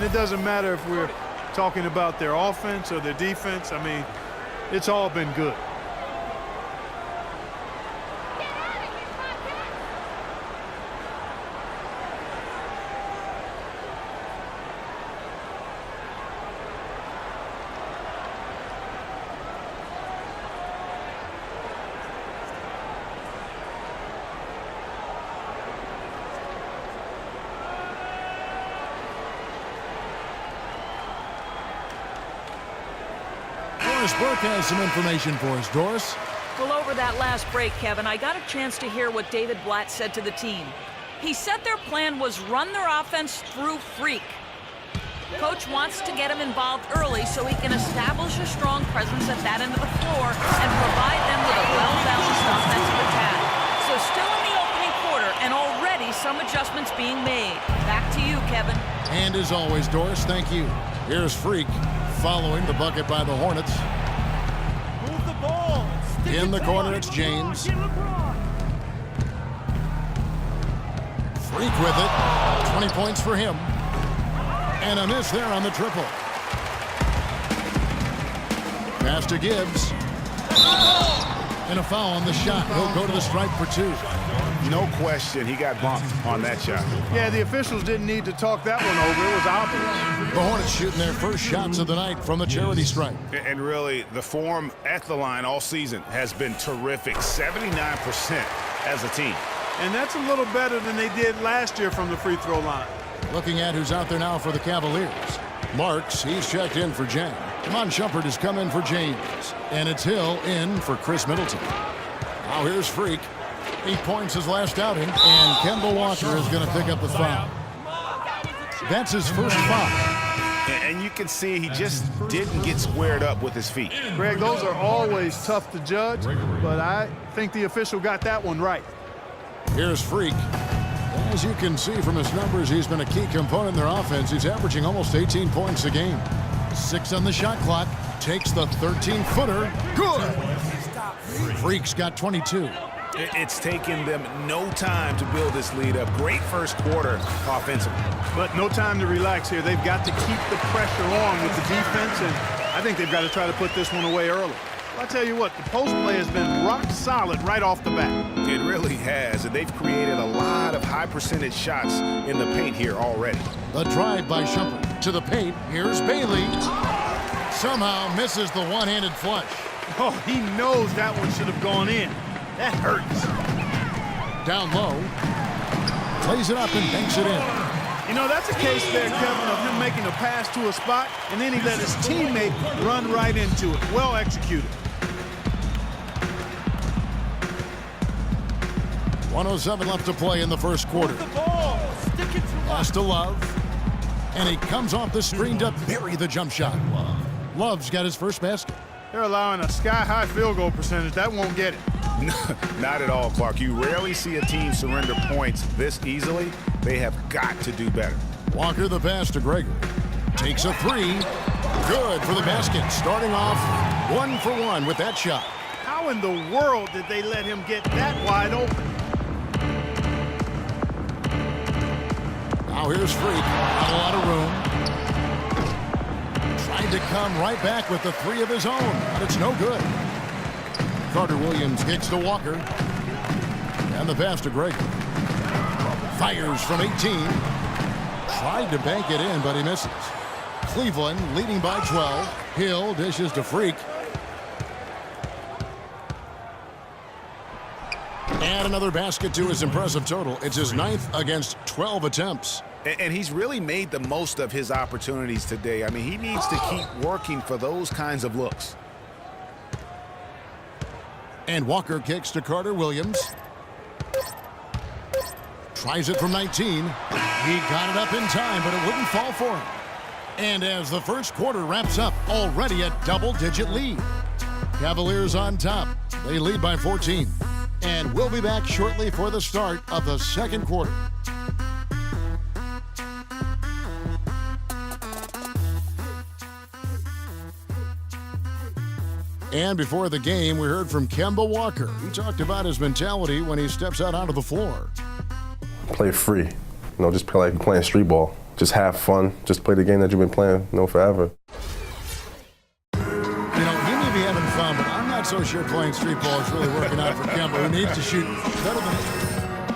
it doesn't matter if we're talking about their offense or their defense. I mean, it's all been good. Burke has some information for us. Doris? Well, over that last break, Kevin, I got a chance to hear what David Blatt said to the team. He said their plan was run their offense through Freak. Coach wants to get him involved early so he can establish a strong presence at that end of the floor and provide them with a well-balanced offensive attack. So still in the opening quarter and already some adjustments being made. Back to you, Kevin. And as always, Doris, thank you. Here's Freak following the bucket by the Hornets. In the corner, it's James. Freak with it. 20 points for him. And a miss there on the triple. Pass to Gibbs. And a foul on the shot. He'll go to the stripe for 2. No question, he got bumped on that shot. Yeah, the officials didn't need to talk that one over. It was obvious. The Hornets shooting their first shots of the night from the charity stripe. And really, the form at the line all season has been terrific. 79% as a team. And that's a little better than they did last year from the free throw line. Looking at who's out there now for the Cavaliers. Marks, he's checked in for Jang. Mon Shumpert has come in for James. And it's Hill in for Chris Middleton. Now here's Freak. 8 points his last outing, and Kemba Walker is going to pick up the foul. That's his first foul. And you can see he just didn't get squared up with his feet. Greg, those are always tough to judge, but I think the official got that one right. Here's Freak. As you can see from his numbers, he's been a key component in their offense. He's averaging almost 18 points a game. 6 on the shot clock. Takes the 13-footer. Good. Freak's got 22. It's taken them no time to build this lead up. Great first quarter offensively. But no time to relax here. They've got to keep the pressure on with the defense, and I think they've got to try to put this one away early. Well, I tell you what, the post play has been rock solid right off the bat. It really has, and they've created a lot of high percentage shots in the paint here already. The drive by Shumpert to the paint. Here's Bailey. Somehow misses the one-handed flush. Oh, he knows that one should have gone in. That hurts. Down low. Plays it up and banks it in. You know, that's a case there, Kevin, of him making a pass to a spot, and then he let his teammate run right into it. Well executed. 1:07 left to play in the first quarter. Pass to Love. And he comes off the screen to bury the jump shot. Love's got his first basket. They're allowing a sky-high field goal percentage. That won't get it. Not at all, Clark. You rarely see a team surrender points this easily. They have got to do better. Walker the pass to Gregory. Takes a 3. Good for the basket. Starting off 1 for 1 with that shot. How in the world did they let him get that wide open? Now here's Freak. Not a lot of room. Tried to come right back with the 3 of his own, but it's no good. Carter Williams kicks to Walker. And the pass to Gregory. Fires from 18. Tried to bank it in, but he misses. Cleveland leading by 12. Hill dishes to Freak. And another basket to his impressive total. It's his 9th against 12 attempts. And he's really made the most of his opportunities today. I mean, he needs to keep working for those kinds of looks. And Walker kicks to Carter Williams. Tries it from 19. He got it up in time, but it wouldn't fall for him. And as the first quarter wraps up, already a double-digit lead. Cavaliers on top. They lead by 14. And we'll be back shortly for the start of the second quarter. And before the game, we heard from Kemba Walker. He talked about his mentality when he steps out onto the floor. Play free. You know, just play like playing street ball. just have fun, just play the game that you've been playing, forever. You know, he may be having fun, but I'm not so sure playing street ball is really working out for Kemba, who needs to shoot better than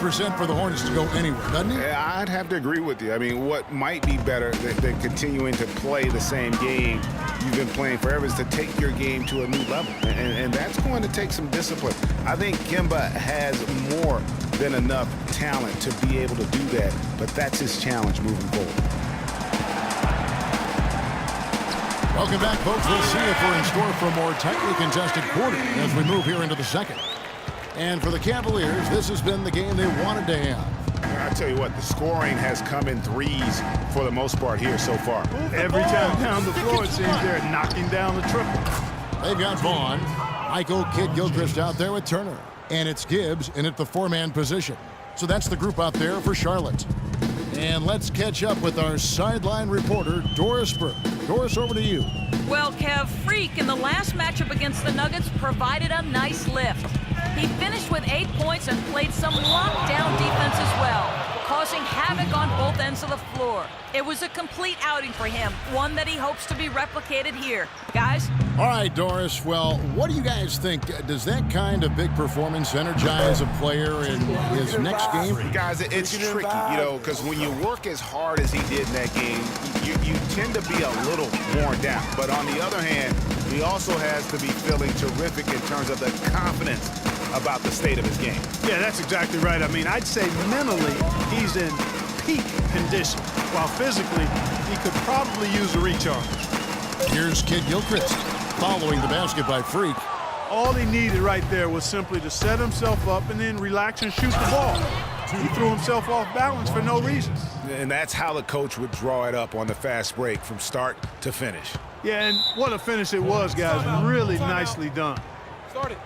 percent for the Hornets to go anywhere, doesn't he? Yeah, I'd have to agree with you. I mean, what might be better than continuing to play the same game you've been playing forever is to take your game to a new level, and that's going to take some discipline. I think Kemba has more than enough talent to be able to do that, but that's his challenge moving forward. Welcome back, folks. We'll see if we're in store for a more tightly contested quarter as we move here into the second. And for the Cavaliers, this has been the game they wanted to have. I tell you what, the scoring has come in threes for the most part here so far. Every time down the floor, it seems they're knocking down the triple. They've got Vaughn, Michael Kidd-Gilchrist out there with Turner, and it's Gibbs in at the four-man position. So that's the group out there for Charlotte. And let's catch up with our sideline reporter, Doris Burke. Doris, over to you. Well, Kev, Freak in the last matchup against the Nuggets provided a nice lift. He finished with 8 points and played some lockdown defense as well, causing havoc on both ends of the floor. It was a complete outing for him, one that he hopes to be replicated here. Guys? All right, Doris. Well, what do you guys think? Does that kind of big performance energize a player in his next game? Guys, it's tricky, because when you work as hard as he did in that game, you tend to be a little worn down. But on the other hand, he also has to be feeling terrific in terms of the confidence about the state of his game. Yeah, that's exactly right. I mean, I'd say mentally he's in peak condition, while physically he could probably use a recharge. Here's Kidd-Gilchrist following the basket by Freak. All he needed right there was simply to set himself up and then relax and shoot the ball. He threw himself off balance for no reason. And that's how the coach would draw it up on the fast break from start to finish. Yeah, and what a finish it was, guys. Really nicely done. Start it.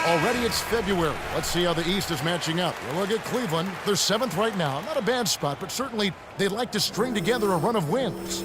Already it's February. Let's see how the East is matching up. We'll look at Cleveland. They're 7th right now. Not a bad spot, but certainly they'd like to string together a run of wins.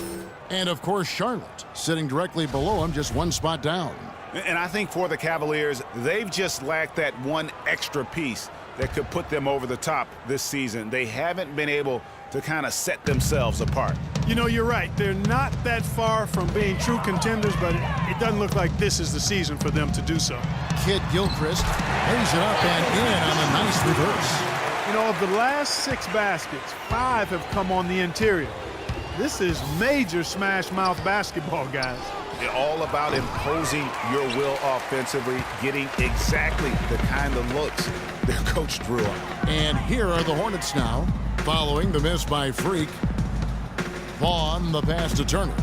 And, of course, Charlotte, sitting directly below them, just one spot down. And I think for the Cavaliers, they've just lacked that one extra piece that could put them over the top this season. They haven't been able to kind of set themselves apart. You know, you're right. They're not that far from being true contenders, but it doesn't look like this is the season for them to do so. Kidd-Gilchrist lays it up and in on a nice reverse. You know, of the last 6 baskets, 5 have come on the interior. This is major smash-mouth basketball, guys. All about imposing your will offensively, getting exactly the kind of looks their coach drew up. And here are the Hornets now, following the miss by Freak. Vaughn, the pass to Turner.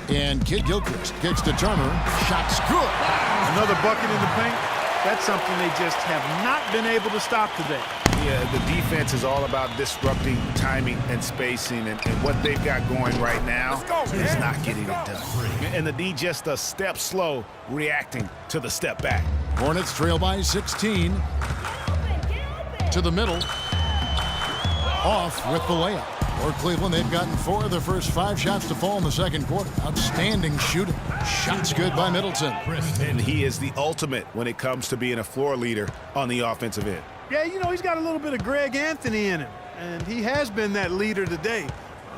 And Kidd-Gilchrist kicks to Turner. Shot's good. Another bucket in the paint. That's something they just have not been able to stop today. Yeah, the defense is all about disrupting timing and spacing, and what they've got going right now is not getting it done. And the D just a step slow reacting to the step back. Hornets trail by 16. To the middle. Off with the layup. For Cleveland, they've gotten 4 of their first 5 shots to fall in the second quarter. Outstanding shooting. Shots good by Middleton. And he is the ultimate when it comes to being a floor leader on the offensive end. Yeah, you know, he's got a little bit of Greg Anthony in him, and he has been that leader today.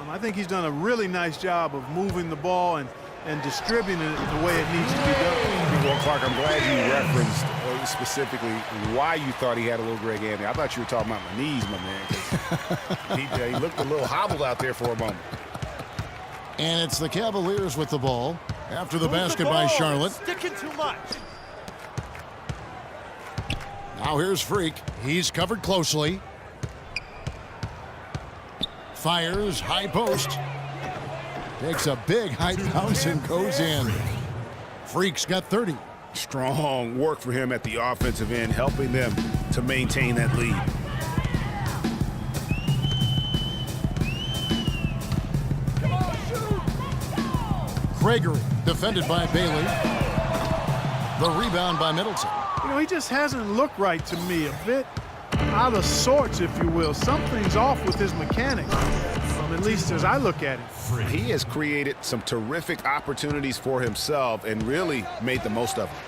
I think he's done a really nice job of moving the ball and distributing it the way it needs to be done. Well, Clark, I'm glad you referenced specifically why you thought he had a little Greg Anthony. I thought you were talking about my knees, my man. He looked a little hobbled out there for a moment. And it's the Cavaliers with the ball after the basket by Charlotte. Sticking too much. Now here's Freak. He's covered closely. Fires, high post. Takes a big high bounce and goes in. Freak's got 30. Strong work for him at the offensive end, helping them to maintain that lead. Gregory, defended by Bailey. The rebound by Middleton. You know, he just hasn't looked right to me. A bit out of sorts, if you will. Something's off with his mechanics. at least as I look at it. He has created some terrific opportunities for himself and really made the most of them.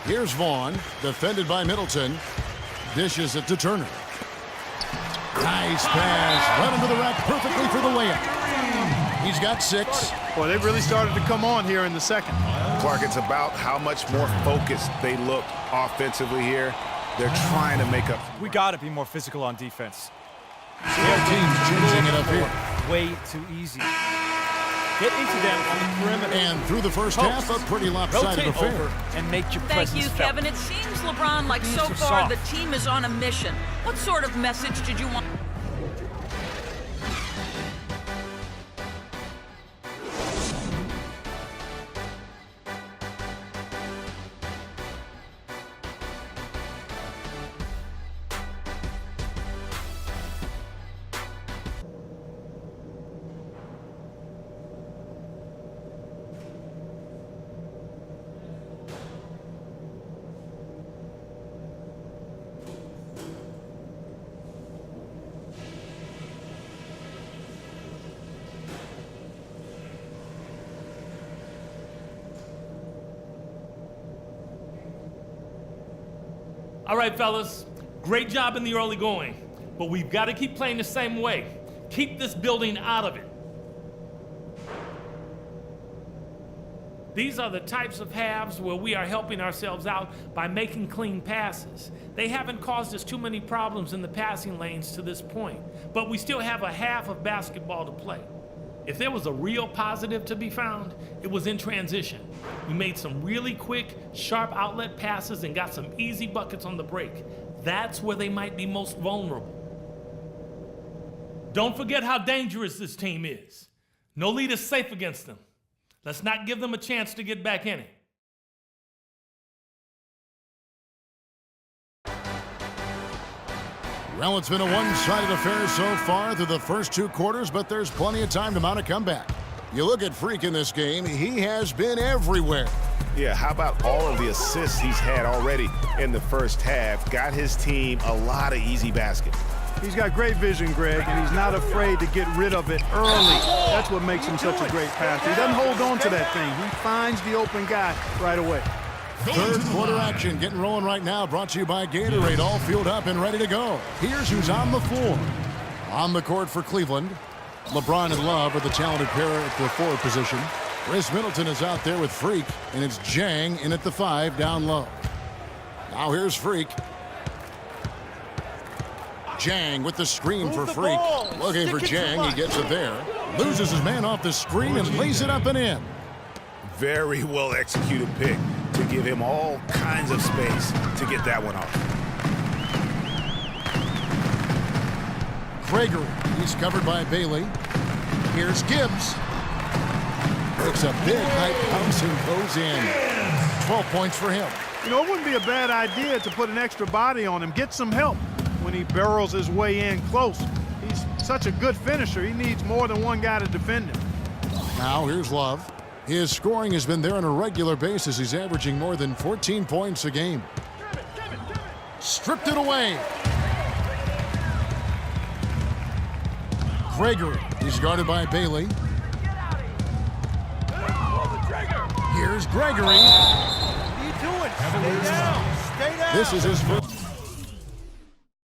Here's Vaughn, defended by Middleton. Dishes it to Turner. Nice pass, right into the rack perfectly for the layup. He's got 6. Boy, they've really started to come on here in the second. Clark, it's about how much more focused they look offensively here. They're trying to make up. We got to be more physical on defense. Both teams changing it up here. Way too easy. Get into them on the perimeter. And through the first half, a pretty lopsided Rotate affair. over and make your Thank presence you, felt. Kevin. It seems, LeBron, like so These are far soft. the team is on a mission. What sort of message did you want? All right, fellas, great job in the early going, but we've got to keep playing the same way. Keep this building out of it. These are the types of halves where we are helping ourselves out by making clean passes. They haven't caused us too many problems in the passing lanes to this point, but we still have a half of basketball to play. If there was a real positive to be found, it was in transition. We made some really quick, sharp outlet passes and got some easy buckets on the break. That's where they might be most vulnerable. Don't forget how dangerous this team is. No lead is safe against them. Let's not give them a chance to get back in it. Well, it's been a one-sided affair so far through the first 2 quarters, but there's plenty of time to mount a comeback. You look at Freak in this game, he has been everywhere. Yeah, how about all of the assists he's had already in the first half? Got his team a lot of easy baskets. He's got great vision, Greg, and he's not afraid to get rid of it early. That's what makes him such a great passer. He doesn't hold on to that thing. He finds the open guy right away. Third quarter action getting rolling right now, brought to you by Gatorade, all fueled up and ready to go. Here's who's on the floor. On the court for Cleveland, LeBron and Love are the talented pair at the forward position. Chris Middleton is out there with Freak, and it's Jang in at the 5 down low. Now here's Freak. Jang with the screen for Freak. Looking for Jang, he gets it there. Loses his man off the screen and lays it up and in. Very well executed pick to give him all kinds of space to get that one off. Gregory, he's covered by Bailey. Here's Gibbs. Makes a big high bounce and goes in. 12 points for him. You know, it wouldn't be a bad idea to put an extra body on him, get some help when he barrels his way in close. He's such a good finisher. He needs more than one guy to defend him. Now here's Love. His scoring has been there on a regular basis. He's averaging more than 14 points a game. Stripped it away. Gregory, he's guarded by Bailey. Here's Gregory. What are you doing? Stay down. Stay down. This is his first.